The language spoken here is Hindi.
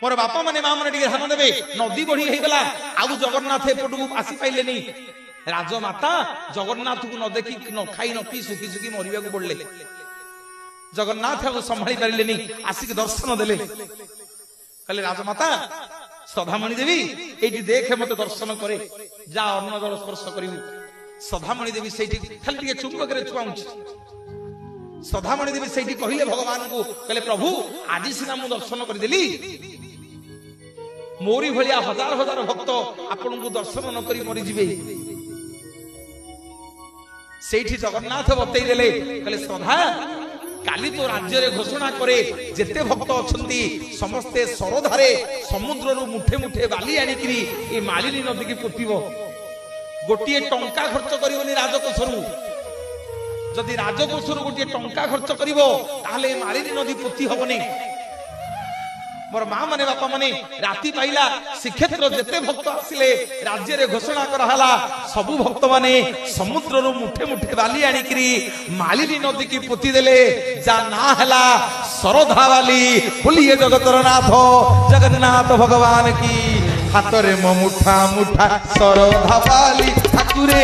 मोर बापा माने माँ मैंने ध्यान देवे नदी बढ़ी गला आउ जगन्नाथ एपटू आसी पाइले राजमाता जगन्नाथ को न देखी न खाई न पी सुखी सुखी मरिया को पड़ले जगन्नाथ संभाली पारे आसिक दर्शन देले कहले राजमाता सदामणि देवी ये देखे मत दर्शन करे जा अन्न जल स्पर्श करू सदामणि देवी से खाली चुंबक छुआऊँच सदामणि देवी से कहले भगवान को कहले प्रभु आज सीना मु दर्शन करदेली मोरी भलिया हजार हजार भक्त आपण को दर्शन न करी मरीजे सेठी जगन्नाथ बतई देले कहले सदा काली तो राज्य रे घोषणा करे जेते भक्त अछंती समस्ते सरधारे समुद्र रु मुठे मुठे बाली आनिकरी ए मालिनी नदी की पोतीबो गोटिए टंका खर्च करिवनी राजकोषरु जदि राजकोषरु गोटिए टंका खर्च करिवो ताले मालिनी नदी पोती हबनी मोर माँ माने बापा माने राति पाइला श्रीक्षेत्र जेते भक्त आसिले राज्य रे घोषणा कराला सबु भक्त माने समुद्र रु मुठे मुठे बाली आनिकरी मालिनी नदी की पोती देले जा ना हला सरधा वाली बोलिए जगतर नाथ जगन्नाथ भगवान की हाथ रे मुठा मुठा सरधा वाली ठाकुरे